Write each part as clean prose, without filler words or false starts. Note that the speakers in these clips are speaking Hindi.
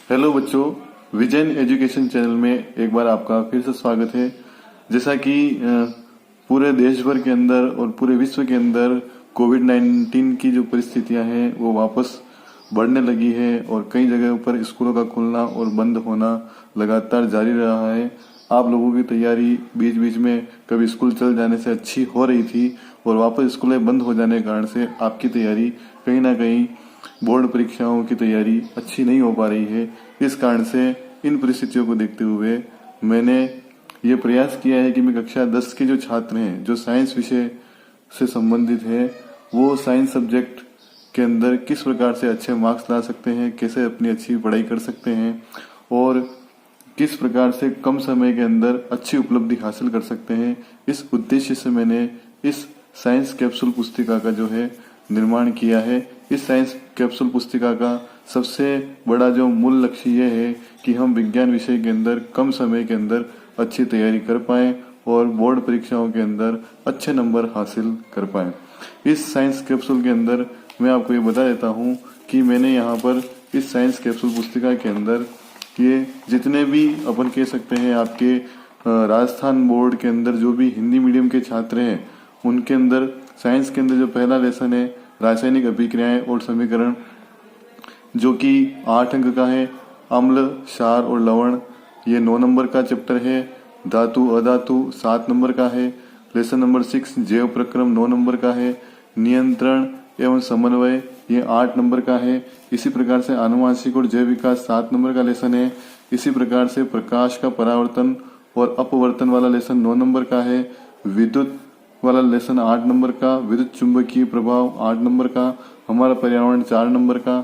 हेलो बच्चों, विजन एजुकेशन चैनल में एक बार आपका फिर से स्वागत है। जैसा कि पूरे देश भर के अंदर और पूरे विश्व के अंदर कोविड-19 की जो परिस्थितियां हैं वो वापस बढ़ने लगी है और कई जगह पर स्कूलों का खुलना और बंद होना लगातार जारी रहा है। आप लोगों की तैयारी बीच बीच में कभी स्कूल चल जाने से अच्छी हो रही थी और वापस स्कूलें बंद हो जाने के कारण से आपकी तैयारी कहीं ना कहीं बोर्ड परीक्षाओं की तैयारी अच्छी नहीं हो पा रही है। इस कारण से इन परिस्थितियों को देखते हुए मैंने ये प्रयास किया है कि मैं कक्षा 10 के जो छात्र हैं जो साइंस विषय से संबंधित है वो साइंस सब्जेक्ट के अंदर किस प्रकार से अच्छे मार्क्स ला सकते हैं, कैसे अपनी अच्छी पढ़ाई कर सकते हैं और किस प्रकार से कम समय के अंदर अच्छी उपलब्धि हासिल कर सकते हैं। इस उद्देश्य से मैंने इस साइंस कैप्सूल पुस्तिका का जो है निर्माण किया है। इस साइंस कैप्सूल पुस्तिका का सबसे बड़ा जो मूल लक्ष्य ये है कि हम विज्ञान विषय के अंदर कम समय के अंदर अच्छी तैयारी कर पाएं और बोर्ड परीक्षाओं के अंदर अच्छे नंबर हासिल कर पाएं। इस साइंस कैप्सूल के अंदर मैं आपको ये बता देता हूँ कि मैंने यहाँ पर इस साइंस कैप्सूल पुस्तिका के अंदर ये जितने भी अपन कह सकते हैं आपके राजस्थान बोर्ड के अंदर जो भी हिंदी मीडियम के छात्र हैं उनके अंदर साइंस के अंदर जो पहला लेसन है रासायनिक अभिक्रियाएं और समीकरण, जो कि 8 अंक का है। अम्ल, क्षार और लवण ये 9 नंबर का चैप्टर है। धातु अधातु 7 नंबर का है। लेसन नंबर 6 जैव प्रक्रम 9 नंबर का है। नियंत्रण एवं समन्वय ये 8 नंबर का है। इसी प्रकार से आनुवांशिक और जैव विकास 7 नंबर का लेसन है। इसी प्रकार से प्रकाश का परावर्तन और अपवर्तन वाला लेसन 9 नंबर का है। विद्युत वाला लेसन 8 नंबर का, विद्युत चुंबकीय प्रभाव 8 नंबर का, हमारा पर्यावरण 4 नंबर का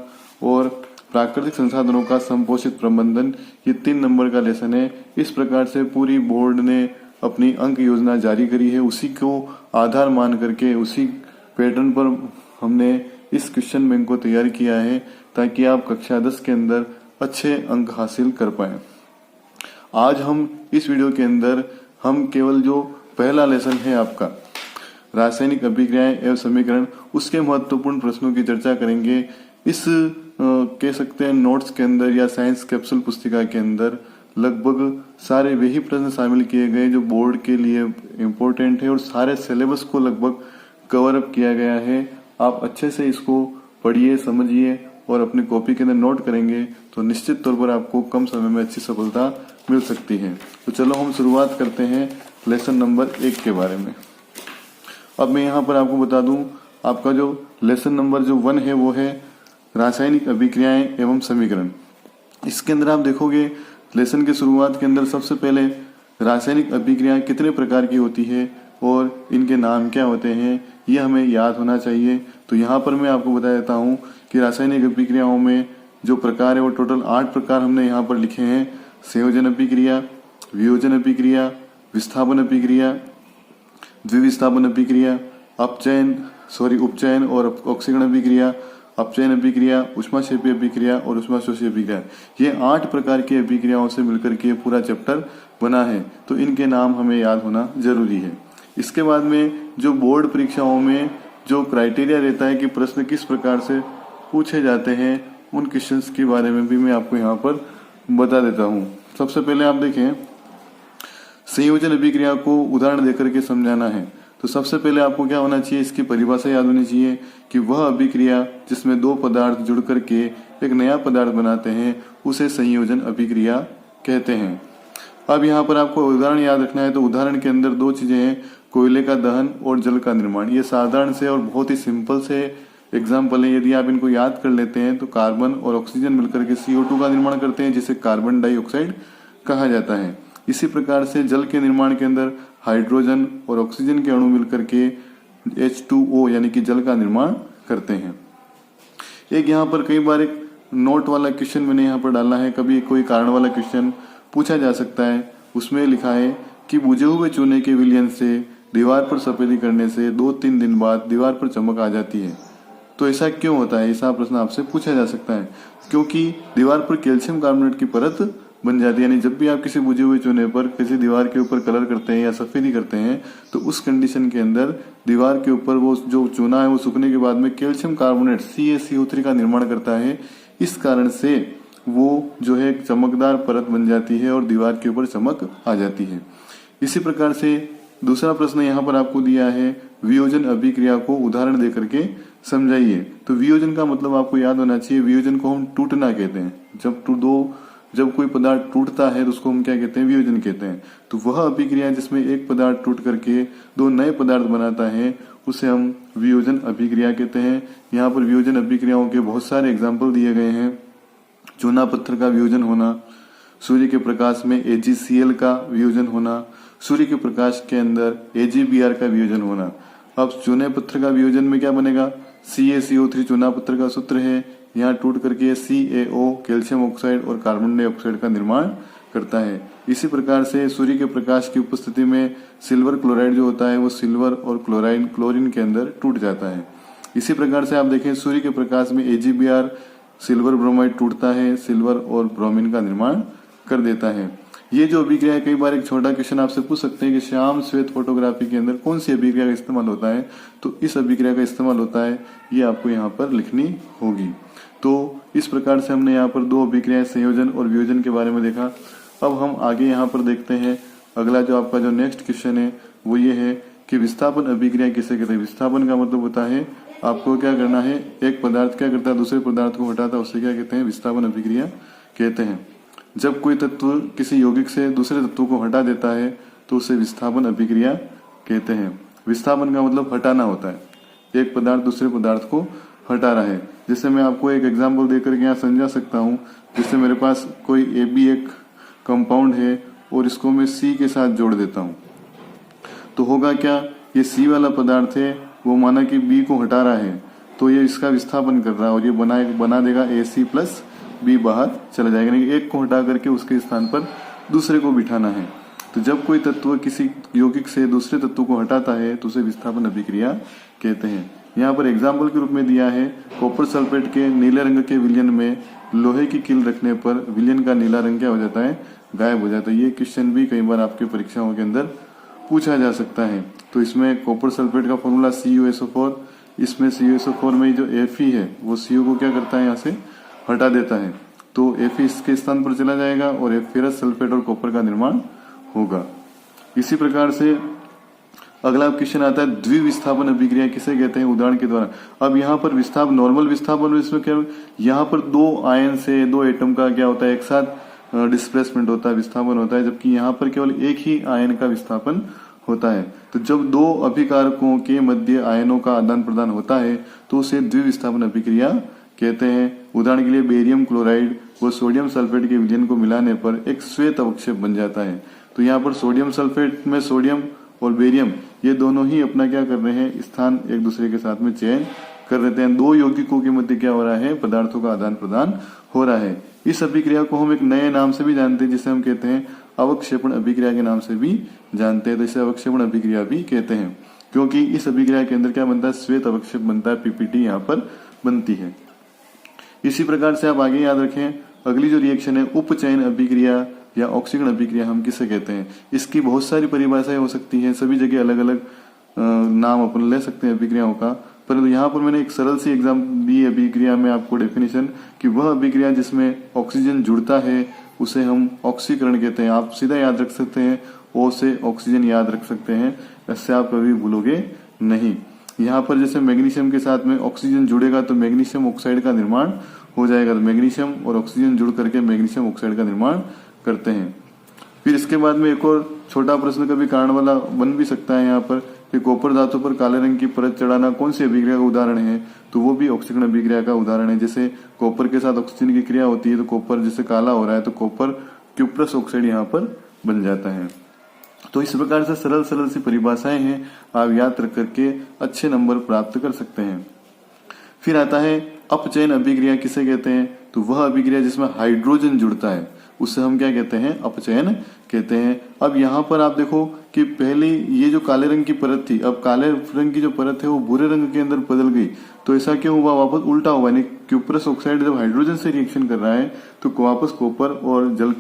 और प्राकृतिक संसाधनों का संपोषित प्रबंधन ये 3 नंबर का लेसन है। इस प्रकार से पूरी बोर्ड ने अपनी अंक योजना जारी करी है। उसी को आधार मान करके उसी पैटर्न पर हमने इस क्वेश्चन बैंक को तैयार किया है ताकि आप कक्षा 10 के अंदर अच्छे अंक हासिल कर पाए। आज हम इस वीडियो के अंदर हम केवल जो पहला लेसन है आपका रासायनिक अभिक्रियाएं एवं समीकरण उसके महत्वपूर्ण प्रश्नों की चर्चा करेंगे। इस कह सकते हैं नोट्स के अंदर या साइंस कैप्सूल पुस्तिका के अंदर लगभग सारे वही प्रश्न शामिल किए गए जो बोर्ड के लिए इम्पोर्टेंट है और सारे सिलेबस को लगभग कवर अप किया गया है। आप अच्छे से इसको पढ़िए, समझिए और अपनी कॉपी के अंदर नोट करेंगे तो निश्चित तौर पर आपको कम समय में अच्छी सफलता मिल सकती है। तो चलो हम शुरुआत करते हैं लेसन नंबर 1 के बारे में। अब मैं यहाँ पर आपको बता दूं आपका जो लेसन नंबर जो 1 है वो है रासायनिक अभिक्रियाएं एवं समीकरण। इसके अंदर आप देखोगे लेसन के शुरुआत के अंदर सबसे पहले रासायनिक अभिक्रियाएं कितने प्रकार की होती है और इनके नाम क्या होते हैं ये हमें याद होना चाहिए। तो यहाँ पर मैं आपको बता देता हूँ कि रासायनिक अभिक्रियाओं में जो प्रकार है वो टोटल 8 प्रकार हमने यहाँ पर लिखे हैं। संयोजन अभिक्रिया, वियोजन अभिक्रिया, विस्थापन अभिक्रिया, द्विविस्थापन अभिक्रिया, उपचयन और ऑक्सीकरण अभिक्रिया, अपचयन अभिक्रिया, ऊष्माक्षेपीय अभिक्रिया और ऊष्माशोषी अभिक्रिया। ये 8 प्रकार की अभिक्रियाओं से मिलकर के पूरा चैप्टर बना है तो इनके नाम हमें याद होना जरूरी है। इसके बाद में जो बोर्ड परीक्षाओं में जो क्राइटेरिया रहता है कि प्रश्न किस प्रकार से पूछे जाते हैं उन क्वेश्चंस के बारे में भी मैं आपको यहाँ पर बता देता हूँ। सबसे पहले आप देखें संयोजन अभिक्रिया को उदाहरण देकर के समझाना है तो सबसे पहले आपको क्या होना चाहिए, इसकी परिभाषा याद होनी चाहिए कि वह अभिक्रिया जिसमें 2 पदार्थ जुड़ करके एक नया पदार्थ बनाते हैं उसे संयोजन अभिक्रिया कहते हैं। अब यहाँ पर आपको उदाहरण याद रखना है तो उदाहरण के अंदर 2 चीजें हैं, कोयले का दहन और जल का निर्माण। ये साधारण से और बहुत ही सिंपल से एग्जाम्पल है। यदि आप इनको याद कर लेते हैं तो कार्बन और ऑक्सीजन मिलकर के CO2 का निर्माण करते हैं जिसे कार्बन डाइऑक्साइड कहा जाता है। इसी प्रकार से जल के निर्माण के अंदर हाइड्रोजन और ऑक्सीजन के अणु मिलकर के H2O यानी कि जल का निर्माण करते हैं। एक यहाँ पर कई बार एक नोट वाला क्वेश्चन मैंने यहाँ पर डाला है, कभी कोई कारण वाला क्वेश्चन पूछा जा सकता है। उसमें लिखा है कि बुझे हुए चूने के विलयन से दीवार पर सफेदी करने से 2-3 दिन बाद दीवार पर चमक आ जाती है। तो ऐसा क्यों होता है, ऐसा प्रश्न आपसे पूछा जा सकता है। क्योंकि दीवार पर कैल्शियम कार्बोनेट की परत बन जाती है। यानी जब भी आप किसी बुझे हुए चूने पर किसी दीवार के ऊपर कलर करते हैं या सफेदी करते हैं तो उस कंडीशन के अंदर दीवार के ऊपर वो जो चूना है वो सूखने के बाद में कैल्शियम कार्बोनेट CaCO3 का निर्माण करता है। इस कारण से वो जो है एक चमकदार परत बन जाती है और दीवार के ऊपर चमक आ जाती है। इसी प्रकार से दूसरा प्रश्न यहाँ पर आपको दिया है, वियोजन अभिक्रिया को उदाहरण देकर के समझाइए। तो वियोजन का मतलब आपको याद होना चाहिए, वियोजन को हम टूटना कहते हैं। जब कोई पदार्थ टूटता है तो उसको हम क्या कहते हैं, वियोजन कहते हैं। तो वह अभिक्रिया जिसमें एक पदार्थ टूट करके दो नए पदार्थ बनाता है उसे हम वियोजन अभिक्रिया कहते हैं। यहाँ पर वियोजन अभिक्रियाओं के बहुत सारे एग्जाम्पल दिए गए हैं। चूना पत्थर का वियोजन होना, सूर्य के प्रकाश में AgCl का वियोजन होना, सूर्य के प्रकाश के अंदर AgBr का वियोजन होना। अब चूने पत्थर का वियोजन में क्या बनेगा, CaCO3 चूना पत्थर का सूत्र है, यहाँ टूट करके CaO कैल्शियम ऑक्साइड और कार्बन डाइऑक्साइड का निर्माण करता है। इसी प्रकार से सूर्य के प्रकाश की उपस्थिति में सिल्वर क्लोराइड जो होता है वो सिल्वर और क्लोरीन के अंदर टूट जाता है। इसी प्रकार से आप देखें सूर्य के प्रकाश में AgBr सिल्वर ब्रोमाइड टूटता है, सिल्वर और ब्रोमीन का निर्माण कर देता है। ये जो अभिक्रिया है, कई बार एक छोटा क्वेश्चन आपसे पूछ सकते हैं कि श्याम श्वेत फोटोग्राफी के अंदर कौन सी अभिक्रिया का इस्तेमाल होता है, तो इस अभिक्रिया का इस्तेमाल होता है, ये आपको यहाँ पर लिखनी होगी। तो इस प्रकार से हमने यहाँ पर दो अभिक्रियाएं संयोजन और वियोजन के बारे में देखा। अब हम आगे यहाँ पर देखते हैं, अगला जो आपका जो नेक्स्ट क्वेश्चन है वो ये है कि विस्थापन अभिक्रिया किसे कहते हैं। विस्थापन का मतलब होता है आपको क्या करना है, एक पदार्थ क्या करता है दूसरे पदार्थ को हटाता है, उससे क्या कहते हैं, विस्थापन अभिक्रिया कहते हैं। जब कोई तत्व किसी यौगिक से दूसरे तत्व को हटा देता है तो उसे विस्थापन अभिक्रिया कहते हैं। विस्थापन का मतलब हटाना होता है, एक पदार्थ दूसरे पदार्थ को हटा रहा है। जैसे मैं आपको एक एग्जाम्पल देकर के यहाँ समझा सकता हूँ। जैसे मेरे पास कोई AB एक कंपाउंड है और इसको मैं C के साथ जोड़ देता हूँ, तो होगा क्या, ये C वाला पदार्थ है वो माना कि B को हटा रहा है, तो ये इसका विस्थापन कर रहा है और ये बना देगा AC+B, बाहर चला जाएगा। यानी एक को हटा करके उसके स्थान पर दूसरे को बिठाना है। तो जब कोई तत्व किसी यौगिक से दूसरे तत्व को हटाता है तो उसे विस्थापन अभिक्रिया कहते हैं। यहाँ पर एग्जाम्पल के रूप में दिया है, कॉपर सल्फेट के नीले रंग के विलयन में लोहे की कील रखने पर विलयन का नीला रंग क्या हो जाता है, गायब हो जाता है। ये क्वेश्चन भी कई बार आपके परीक्षाओं के अंदर पूछा जा सकता है। तो इसमें कॉपर सल्फेट का फॉर्मूला CuSO4, इसमें CuSO4 में जो Fe है वो CO को क्या करता है, यहाँ से हटा देता है, तो Fe इसके स्थान पर चला जाएगा और फेरस सल्फेट और कॉपर का निर्माण होगा। इसी प्रकार से अगला क्वेश्चन आता है, द्विविस्थापन अभिक्रिया किसे कहते हैं, उदाहरण के द्वारा। अब यहाँ पर नॉर्मल विस्थापन, इसमें क्या, यहाँ पर दो आयन से दो एटम का क्या होता है, एक साथ डिस्प्लेसमेंट होता है, विस्थापन होता है, जबकि यहाँ पर केवल एक ही आयन का विस्थापन होता है। तो जब दो अभिकारकों के मध्य आयनों का आदान प्रदान होता है तो उसे द्विविस्थापन अभिक्रिया कहते हैं। उदाहरण के लिए बेरियम क्लोराइड व सोडियम सल्फेट के विलयन को मिलाने पर एक श्वेत अवक्षेप बन जाता है। तो यहाँ पर सोडियम सल्फेट में सोडियम और बेरियम ये दोनों ही अपना क्या कर रहे हैं, स्थान एक दूसरे के साथ में चयन कर लेते हैं। दो यौगिकों के मध्य क्या हो रहा है, पदार्थों का आदान प्रदान हो रहा है। इस अभिक्रिया को हम एक नए नाम से भी जानते हैं, जिसे हम कहते हैं अवक्षेपण अभिक्रिया के नाम से भी जानते हैं। तो इसे अवक्षेपण अभिक्रिया भी कहते हैं, क्योंकि इस अभिक्रिया के अंदर क्या बनता है, श्वेत अवक्षेप बनता है, PPT यहाँ पर बनती है। इसी प्रकार से आप आगे याद रखें, अगली जो रिएक्शन है उपचयन अभिक्रिया या ऑक्सीकरण अभिक्रिया हम किसे कहते हैं। इसकी बहुत सारी परिभाषाएं हो सकती हैं, सभी जगह अलग अलग नाम अपन ले सकते हैं अभिक्रियाओं का, परंतु यहाँ पर मैंने एक सरल सी एग्जाम दी अभिक्रिया में आपको डेफिनेशन कि वह अभिक्रिया जिसमें ऑक्सीजन जुड़ता है उसे हम ऑक्सीकरण कहते हैं। आप सीधा याद रख सकते हैं, O से ऑक्सीजन याद रख सकते हैं, इससे आप कभी भूलोगे नहीं। यहाँ पर जैसे मैग्नीशियम के साथ में ऑक्सीजन जुड़ेगा तो मैग्नीशियम ऑक्साइड का निर्माण हो जाएगा। तो मैग्नीशियम और ऑक्सीजन जुड़ करके मैग्नीशियम ऑक्साइड का निर्माण करते हैं। फिर इसके बाद में एक और छोटा प्रश्न का भी कारण वाला बन भी सकता है यहाँ पर कि कॉपर धातु पर काले रंग की परत चढ़ाना कौन सी अभिक्रिया का उदाहरण है, तो वो भी ऑक्सीकरण अभिक्रिया का उदाहरण है। जैसे कॉपर के साथ ऑक्सीजन की क्रिया होती है तो कॉपर जैसे काला हो रहा है तो कॉपर क्यूप्रस ऑक्साइड यहाँ पर बन जाता है। तो इस प्रकार से सरल सरल सी परिभाषाएं हैं, आप याद रख करके अच्छे नंबर प्राप्त कर सकते हैं। फिर आता है अपचयन अभिक्रिया किसे कहते हैं, तो वह अभिक्रिया जिसमें हाइड्रोजन जुड़ता है उससे हम क्या कहते हैं, अपचयन कहते हैं। अब यहाँ पर आप देखो कि पहले ये जो काले रंग की परत थी, अब काले रंग की जो परत है वो भूरे रंग के अंदर बदल गई। तो ऐसा क्यों हुआ, वापस उल्टा हुआ, यानी क्यूप्रस ऑक्साइड जब हाइड्रोजन से रिएक्शन कर रहा है तो वापस कॉपर और जल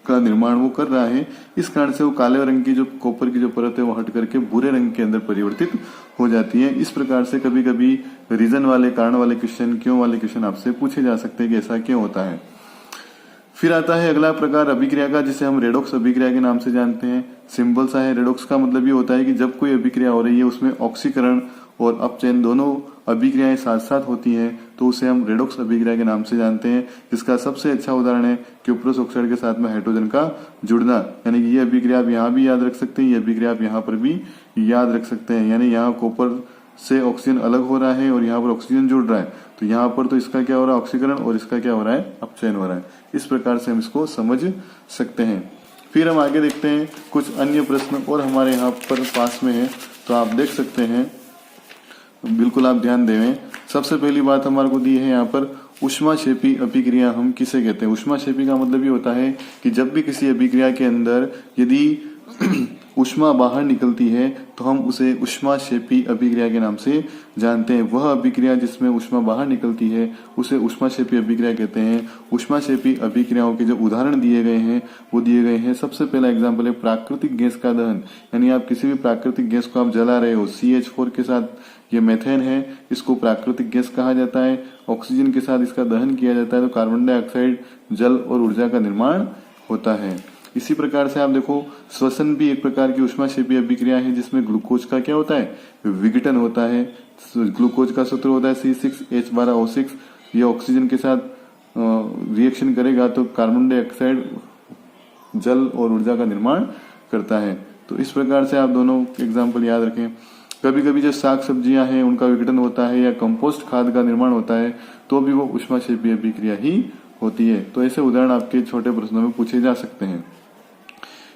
का निर्माण वो कर रहा है। इस कारण से वो काले रंग की जो कॉपर की जो परत है वो हट करके भूरे रंग के अंदर परिवर्तित हो जाती है। इस प्रकार से कभी कभी रीजन वाले, कारण वाले क्वेश्चन, क्यों वाले क्वेश्चन आपसे पूछे जा सकते हैं कि ऐसा क्यों होता है। फिर आता है अगला प्रकार अभिक्रिया का, जिसे हम रेडॉक्स अभिक्रिया के नाम से जानते हैं। सिंपल सा है। रेडॉक्स का मतलब ये होता है कि जब कोई अभिक्रिया हो रही है उसमें ऑक्सीकरण और अपचयन दोनों अभिक्रियाएं साथ साथ होती हैं, तो उसे हम रेडॉक्स अभिक्रिया के नाम से जानते हैं। जिसका सबसे अच्छा उदाहरण है क्यूप्रस ऑक्साइड के साथ में हाइड्रोजन का जुड़ना। यानी कि ये अभिक्रिया आप यहाँ भी याद रख सकते हैं, ये अभिक्रिया आप यहाँ पर भी याद रख सकते हैं। यानी यहाँ कॉपर से ऑक्सीजन अलग हो रहा है और यहाँ पर ऑक्सीजन जुड़ रहा है, तो यहाँ पर तो इसका क्या हो रहा है, ऑक्सीकरण, और इसका क्या हो रहा है, अपचयन हो रहा है। इस प्रकार से हम इसको समझ सकते हैं। फिर हम आगे देखते हैं कुछ अन्य प्रश्न और हमारे यहाँ पर पास में है, तो आप देख सकते हैं, बिल्कुल आप ध्यान देवें। सबसे पहली बात हमारे को दी है यहाँ पर, ऊष्माक्षेपी अभिक्रिया हम किसे कहते हैं। ऊष्माक्षेपी का मतलब ये होता है कि जब भी किसी अभिक्रिया के अंदर यदि ऊष्मा बाहर निकलती है तो हम उसे ऊष्माक्षेपी अभिक्रिया के नाम से जानते हैं। वह अभिक्रिया जिसमें ऊष्मा बाहर निकलती है उसे ऊष्माक्षेपी अभिक्रिया कहते हैं। ऊष्माक्षेपी अभिक्रियाओं के जो उदाहरण दिए गए हैं वो दिए गए हैं। सबसे पहला एग्जाम्पल है प्राकृतिक गैस का दहन। यानी आप किसी भी प्राकृतिक गैस को आप जला रहे हो, CH4 के साथ ये मेथेन है, इसको प्राकृतिक गैस कहा जाता है। ऑक्सीजन के साथ इसका दहन किया जाता है तो कार्बन डाइऑक्साइड, जल और ऊर्जा का निर्माण होता है। इसी प्रकार से आप देखो, श्वसन भी एक प्रकार की ऊष्माक्षेपी अभिक्रिया है जिसमें ग्लूकोज का क्या होता है, विघटन होता है। ग्लूकोज का सूत्र होता है C6H12O6। ये ऑक्सीजन के साथ रिएक्शन करेगा तो कार्बन डाइऑक्साइड, जल और ऊर्जा का निर्माण करता है। तो इस प्रकार से आप दोनों एग्जाम्पल याद रखें। कभी कभी जो साग सब्जियां हैं उनका विघटन होता है या कंपोस्ट खाद का निर्माण होता है तो भी वो ऊष्माक्षेपी अभिक्रिया ही होती है। तो ऐसे उदाहरण आपके छोटे प्रश्नों में पूछे जा सकते हैं।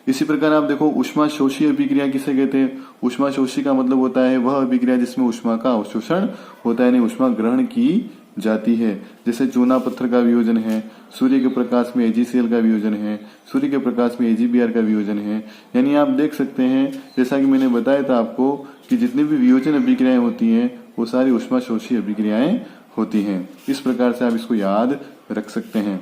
इसी प्रकार आप देखो, ऊष्माशोषी अभिक्रिया किसे कहते हैं। ऊष्माशोषी का मतलब होता है वह अभिक्रिया जिसमें ऊष्मा का अवशोषण होता है, यानी ऊष्मा ग्रहण की जाती है। जैसे चूना पत्थर का वियोजन है, सूर्य के प्रकाश में AgCl का वियोजन है, सूर्य के प्रकाश में AgBr का वियोजन है। यानी आप देख सकते हैं, जैसा कि मैंने बताया था आपको, कि जितनी भी वियोजन अभिक्रियाएं होती हैं वो सारी ऊष्माशोषी अभिक्रियाएं होती हैं। इस प्रकार से आप इसको याद रख सकते हैं।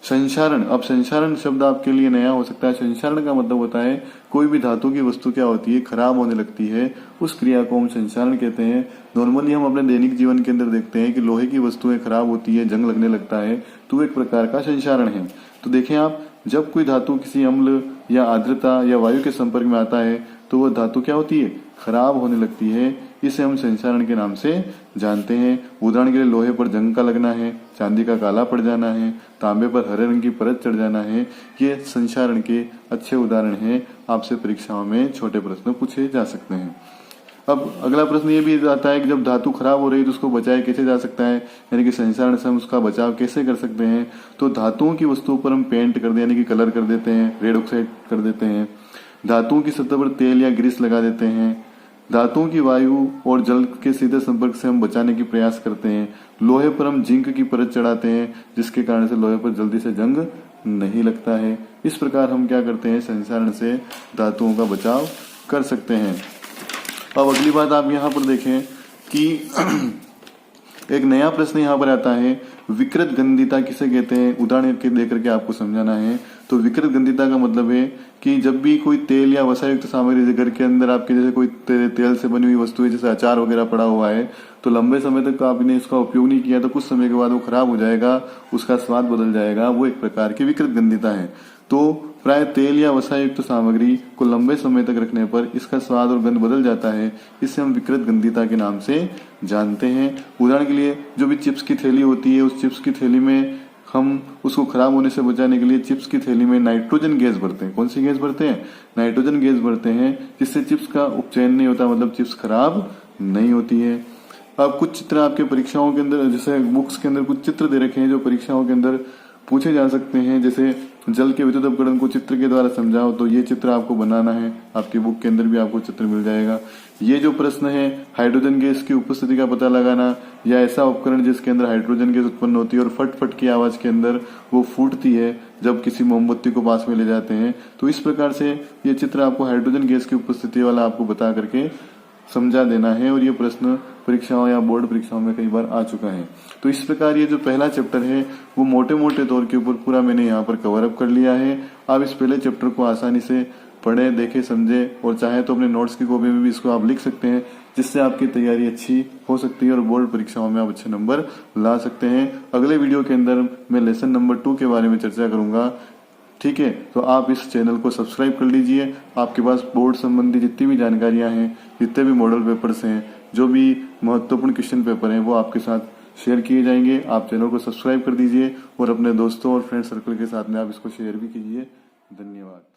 संक्षारण, अब संक्षारण शब्द आपके लिए नया हो सकता है। संक्षारण का मतलब होता है कोई भी धातु की वस्तु क्या होती है, खराब होने लगती है, उस क्रिया को हम संक्षारण कहते हैं। नॉर्मली हम अपने दैनिक जीवन के अंदर देखते हैं कि लोहे की वस्तुएं खराब होती है, जंग लगने लगता है, तो एक प्रकार का संक्षारण है। तो देखें आप, जब कोई धातु किसी अम्ल या आर्द्रता या वायु के संपर्क में आता है तो वह धातु क्या होती है, खराब होने लगती है। इसे हम संक्षारण के नाम से जानते हैं। उदाहरण के लिए लोहे पर जंग का लगना है, चांदी का काला पड़ जाना है, तांबे पर हरे रंग की परत चढ़ जाना है, ये संक्षारण के अच्छे उदाहरण हैं। आपसे परीक्षाओं में छोटे प्रश्न पूछे जा सकते हैं। अब अगला प्रश्न ये भी आता है कि जब धातु खराब हो रही है तो उसको बचाया कैसे जा सकता है, यानी कि संक्षारण से हम उसका बचाव कैसे कर सकते हैं। तो धातुओं की वस्तुओं पर हम पेंट कर दे, यानी कि कलर कर देते हैं, रेड ऑक्साइड कर देते हैं। धातुओं की सतह पर तेल या ग्रीस लगा देते हैं। धातुओं की वायु और जल के सीधे संपर्क से हम बचाने की प्रयास करते हैं। लोहे पर हम जिंक की परत चढ़ाते हैं जिसके कारण से लोहे पर जल्दी से जंग नहीं लगता है। इस प्रकार हम क्या करते हैं, संक्षारण से धातुओं का बचाव कर सकते हैं। अब अगली बात आप यहाँ पर देखें कि एक नया प्रश्न यहाँ पर आता है, विकृत गंधिता किसे कहते हैं। उदाहरण के देकर के आपको समझाना है। तो विकृत गंधिता का मतलब है कि जब भी कोई तेल या वसा युक्त सामग्री घर के अंदर आपके जैसे कोई तेल से बनी हुई वस्तु है, जैसे अचार वगैरह पड़ा हुआ है, तो लंबे समय तक आपने इसका उपयोग नहीं किया तो कुछ समय के बाद वो खराब हो जाएगा, उसका स्वाद बदल जाएगा, वो एक प्रकार की विकृत गंधिता है। तो प्राय तेल या वसा युक्त सामग्री को लंबे समय तक रखने पर इसका स्वाद और गंध बदल जाता है। इसे हम विकृत गंधिता के नाम से जानते हैं। उदाहरण के लिए जो भी चिप्स की थैली होती है, उस चिप्स की थैली में हम उसको खराब होने से बचाने के लिए चिप्स की थैली में नाइट्रोजन गैस भरते हैं। कौन सी गैस भरते हैं, नाइट्रोजन गैस भरते हैं, जिससे चिप्स का उपचयन नहीं होता, मतलब चिप्स खराब नहीं होती है। अब कुछ चित्र आपके परीक्षाओं के अंदर, जैसे बुक्स के अंदर कुछ चित्र दे रखे हैं जो परीक्षाओं के अंदर पूछे जा सकते हैं। जैसे जल के विद्युत अपकरण को चित्र के द्वारा समझाओ, तो ये चित्र आपको बनाना है। आपकी बुक के अंदर भी आपको चित्र मिल जाएगा। ये जो प्रश्न है, हाइड्रोजन गैस की उपस्थिति का पता लगाना, या ऐसा उपकरण जिसके अंदर हाइड्रोजन गैस उत्पन्न होती है और फट फट की आवाज के अंदर वो फूटती है जब किसी मोमबत्ती को पास में ले जाते हैं। तो इस प्रकार से ये चित्र आपको हाइड्रोजन गैस की उपस्थिति वाला आपको बता करके समझा देना है। और ये प्रश्न परीक्षाओं या बोर्ड परीक्षाओं में कई बार आ चुका है। तो इस प्रकार ये जो पहला चैप्टर है वो मोटे मोटे तौर के ऊपर पूरा मैंने यहाँ पर कवर अप कर लिया है। आप इस पहले चैप्टर को आसानी से पढ़े, देखे, समझे और चाहे तो अपने नोट्स की कॉपी में भी इसको आप लिख सकते हैं, जिससे आपकी तैयारी अच्छी हो सकती है और बोर्ड परीक्षाओं में आप अच्छे नंबर ला सकते हैं। अगले वीडियो के अंदर मैं लेसन नंबर 2 के बारे में चर्चा करूंगा। ठीक है, तो आप इस चैनल को सब्सक्राइब कर लीजिए। आपके पास बोर्ड संबंधी जितनी भी जानकारियां हैं, जितने भी मॉडल पेपर्स हैं, जो भी महत्वपूर्ण क्वेश्चन पेपर हैं, वो आपके साथ शेयर किए जाएंगे। आप चैनल को सब्सक्राइब कर दीजिए और अपने दोस्तों और फ्रेंड सर्कल के साथ में आप इसको शेयर भी कीजिए। धन्यवाद।